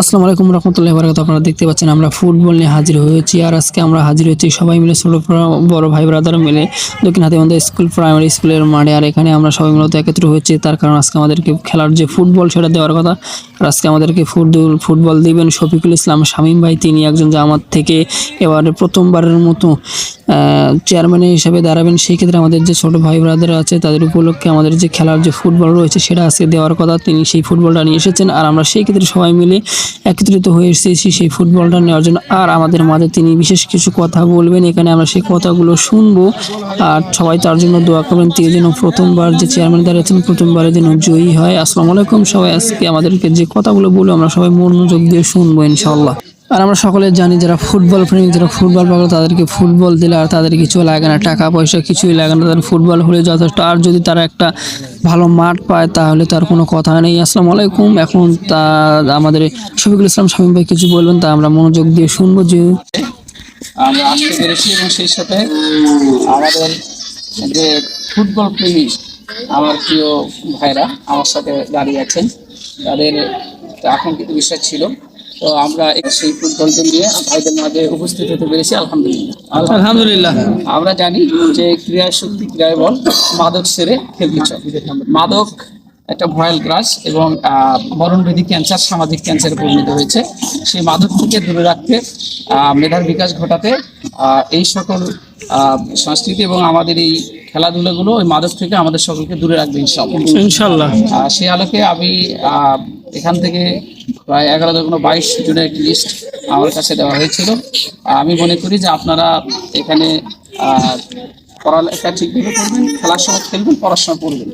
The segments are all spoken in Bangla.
আসসালামু আলাইকুম রহমতুল্লাহি ওয়া বারাকাতুহু। আপনারা দেখতে পাচ্ছেন আমরা ফুটবল নিয়ে হাজির হয়েছি, আর আজকে আমরা হাজির হয়েছি সবাই মিলে ছোট বড় ভাই ব্রাদার মিলে দক্ষিণ হাতীবান্ধা স্কুল প্রাইমারি স্কুলের মাঠে। আর এখানে আমরা সবাই মূলত একত্র হয়েছি তার কারণ আজকে আমাদেরকে খেলার যে ফুটবল সেটা দেওয়ার কথা। আর আজকে আমাদেরকে ফুটবল দিবেন শফিকুল ইসলাম শামীম ভাই, তিনি একজন জামাত থেকে এবারে প্রথমবারের মতো চেয়ারম্যান হিসেবে দাঁড়াবেন। সেই ক্ষেত্রে আমাদের যে ছোট ভাই ব্রাদার আছে তাদের উপলক্ষে আমাদের যে খেলার যে ফুটবল রয়েছে সেটা আজকে দেওয়ার কথা, তিনি সেই ফুটবলটা নিয়ে এসেছেন। আর আমরা সেই ক্ষেত্রে সবাই মিলে একত্রিত হয়ে এসেছি সেই ফুটবলটা নেওয়ার জন্য। আর আমাদের মাঝে তিনি বিশেষ কিছু কথা বলবেন, এখানে আমরা সেই কথাগুলো শুনবো। আর সবাই তার জন্য দোয়া করবেন, তিনি যেন প্রথমবার যে চেয়ারম্যান দাঁড়িয়েছেন প্রথমবারে যেন জয়ী হয়। আসসালামু আলাইকুম। সবাই আজকে আমাদেরকে যে কথাগুলো বলবো আমরা সবাই মনোযোগ দিয়ে শুনবো ইনশাআল্লাহ। আর আমরা সকলে জানি যারা ফুটবল প্রেমিক, যারা ফুটবল পাগল, তাদেরকে ফুটবল দিলে আর তাদের কিছু লাগে না, টাকা পয়সা কিছুই লাগে না, তাদের ফুটবল হলে যথেষ্ট। আর যদি তারা একটা ভালো মাঠ পায় তাহলে তার কোনো কথা নেই। আসসালামু আলাইকুম। এখন তা আমাদের শফিকুল ইসলাম শামীম ভাই কিছু বলবেন, তা আমরা মনোযোগ দিয়ে শুনবো। যে আমরা আসতে পেরেছি এবং সেই সাথে আমাদের যে ফুটবল প্রেমী আমার প্রিয় ভাইরা আমার সাথে দাঁড়িয়ে আছেন, তাদের আকাঙ্ক্ষিত বিষয় ছিল, তো আমরা সেই ফুটবলকে নিয়ে ভাইদের মাঝে উপস্থিত হতে পেরেছি। আলহামদুলিল্লাহ। আমরা জানি যে ক্রীড়া শক্তি, ক্রীড়ায় বল, মাদক সেরে খেলতে চল। মাদক একটা ভয়াল গ্রাস এবং মরণবেদী ক্যান্সার, সামাজিক ক্যান্সারে পরিণত হয়েছে। সেই মাদক থেকে দূরে রাখতে, মেধার বিকাশ ঘটাতে এই সকল সংস্কৃতি এবং আমাদের এই খেলাধুলাগুলো ওই মাদক থেকে আমাদের সকলকে দূরে রাখবে ইনশাআল্লাহ। সেই আলোকে আমি এখান থেকে প্রায় 11-22 জনের একটি লিস্ট আমার কাছে দেওয়া হয়েছিল। আমি মনে করি যে আপনারা এখানে পড়ালেখা ঠিকভাবে করবেন, খেলার সময় খেলবেন, পড়াশোনা করবেন,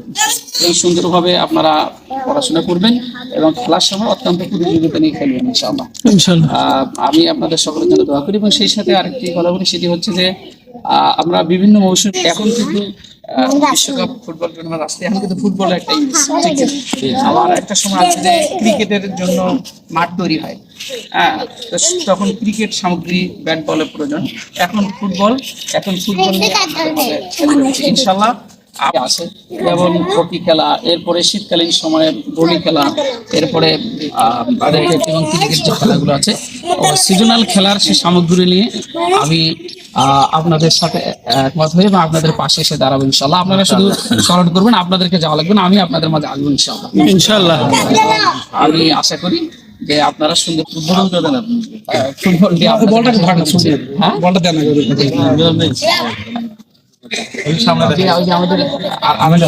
এই সুন্দরভাবে আপনারা পড়াশোনা করবেন এবং খেলার সময় অত্যন্ত প্রতিযোগিতা নিয়ে খেলবেন ইনশাআল্লাহ। আমি আপনাদের সকলের জন্য দোয়া করি। এবং সেই সাথে আরেকটি কথা বলি, সেটি হচ্ছে যে আমরা বিভিন্ন মৌসুম, এখন কিন্তু বিশ্বকাপ ফুটবল টুর্নামেন্ট আসছে, এখন কিন্তু ফুটবলের একটা আমার একটা সময় আছে যে ক্রিকেটের জন্য মাঠ তৈরি হয়, তখন ক্রিকেট সামগ্রী, ব্যাট বলের প্রয়োজন। এখন ফুটবল নিয়ে ইনশাল্লাহ আছে, যেমন হকি খেলা, এরপরে শীতকালীন সময়ে ভলি খেলা, এরপরে এবং ক্রিকেট যে খেলাগুলো আছে সিজনাল খেলার সেই সামগ্রী নিয়ে আমি আপনাদের সাথে একমত হয়ে বা আপনাদের পাশে এসে দাঁড়াবো ইনশাল্লাহ। আপনারা শুধু স্মরণ করবেন, আপনাদেরকে যাওয়া লাগবে না, আমি আপনাদের মাঝে আসবো ইনশাল্লাহ। আমি আশা করি যে আপনারা সুন্দর আমাদের